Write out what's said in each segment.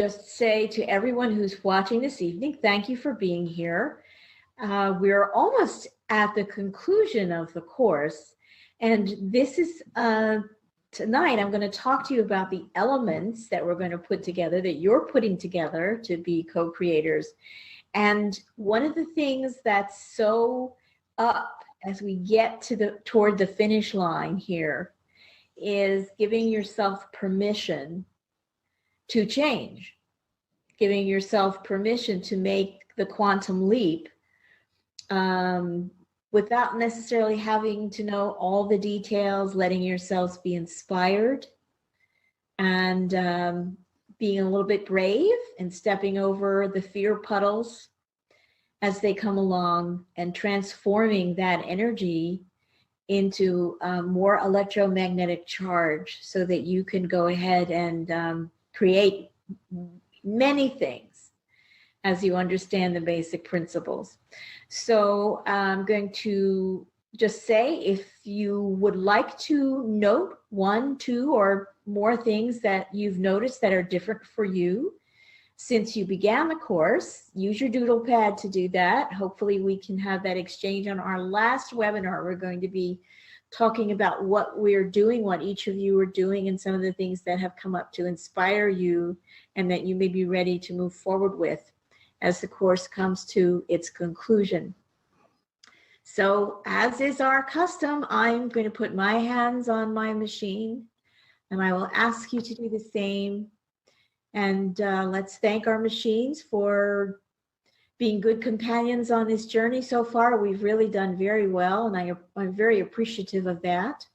just say to everyone who's watching this evening, thank you for being here. We're almost at the conclusion of the course, and this is tonight I'm going to talk to you about the elements that we're going to put together, that you're putting together to be co-creators. And one of the things that's so up as we get to toward the finish line here is giving yourself permission to change, giving yourself permission to make the quantum leap without necessarily having to know all the details, letting yourselves be inspired and being a little bit brave and stepping over the fear puddles as they come along and transforming that energy into more electromagnetic charge so that you can go ahead and create many things as you understand the basic principles. So I'm going to just say, if you would like to note 1, 2, or more things that you've noticed that are different for you since you began the course, use your doodle pad to do that. Hopefully we can have that exchange on our last webinar. We're going to be talking about what we're doing, what each of you are doing, and some of the things that have come up to inspire you and that you may be ready to move forward with as the course comes to its conclusion. So, as is our custom, I'm going to put my hands on my machine and I will ask you to do the same. And let's thank our machines for being good companions on this journey so far. We've really done very well, and I'm very appreciative of that.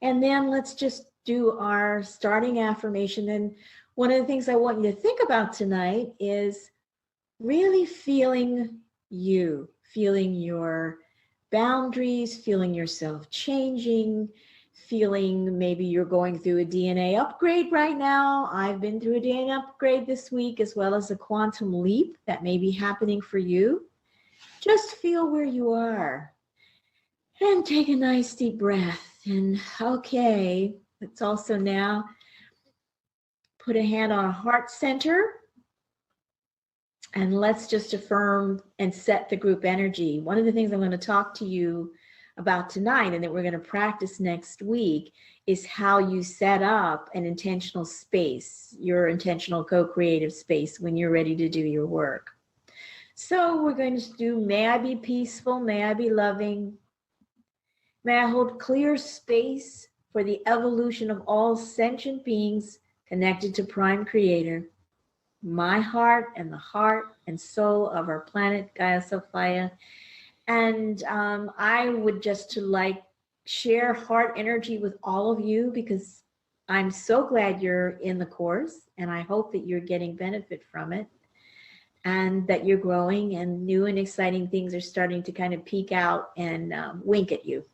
And then let's just do our starting affirmation. And one of the things I want you to think about tonight is really feeling you, feeling your boundaries, feeling yourself changing, feeling maybe you're going through a DNA upgrade right now. I've been through a DNA upgrade this week, as well as a quantum leap that may be happening for you. Just feel where you are and take a nice deep breath. And okay, let's also now put a hand on a heart center. And let's just affirm and set the group energy. One of the things I'm going to talk to you about tonight and that we're going to practice next week is how you set up an intentional space, your intentional co-creative space when you're ready to do your work. So we're going to do, may I be peaceful, may I be loving, may I hold clear space for the evolution of all sentient beings connected to Prime Creator, my heart and the heart and soul of our planet Gaia Sophia. And I would just to like share heart energy with all of you, because I'm so glad you're in the course and I hope that you're getting benefit from it and that you're growing and new and exciting things are starting to kind of peek out and wink at you.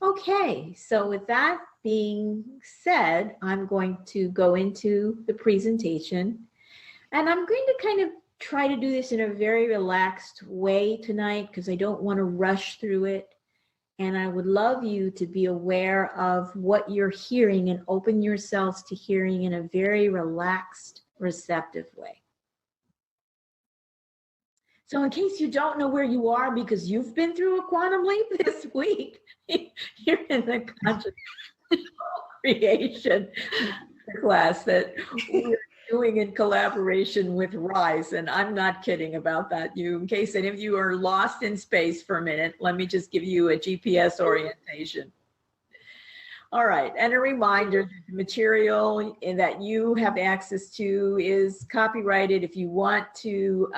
Okay, so with that being said, I'm going to go into the presentation, and I'm going to kind of try to do this in a very relaxed way tonight because I don't want to rush through it. And I would love you to be aware of what you're hearing and open yourselves to hearing in a very relaxed, receptive way. So in case you don't know where you are because you've been through a quantum leap this week, you're in the conscious creation class that we're doing in collaboration with Rise, and I'm not kidding about that. In case any of you are lost in space for a minute, let me just give you a GPS orientation. All right, and a reminder that the material that you have access to is copyrighted. If you want to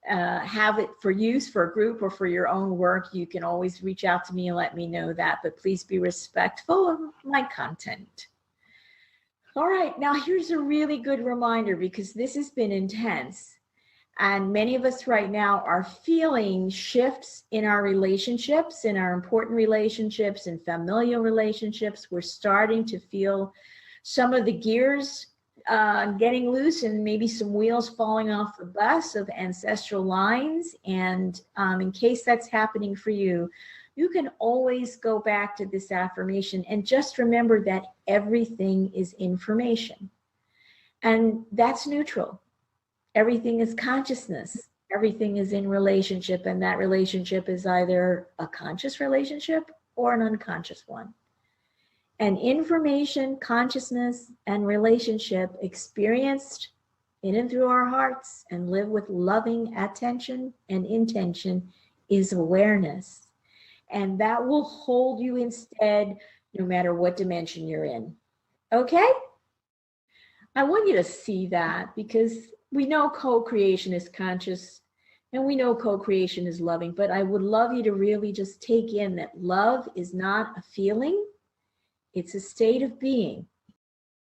have it for use for a group or for your own work, you can always reach out to me and let me know that, but please be respectful of my content. All right, now here's a really good reminder, because this has been intense. And many of us right now are feeling shifts in our relationships, in our important relationships and familial relationships. We're starting to feel some of the gears getting loose and maybe some wheels falling off the bus of ancestral lines. And in case that's happening for you, you can always go back to this affirmation and just remember that everything is information. And that's neutral. Everything is consciousness. Everything is in relationship, and that relationship is either a conscious relationship or an unconscious one. And information, consciousness, and relationship experienced in and through our hearts and live with loving attention and intention is awareness. And that will hold you instead, no matter what dimension you're in. Okay? I want you to see that, because we know co-creation is conscious and we know co-creation is loving, but I would love you to really just take in that love is not a feeling, it's a state of being.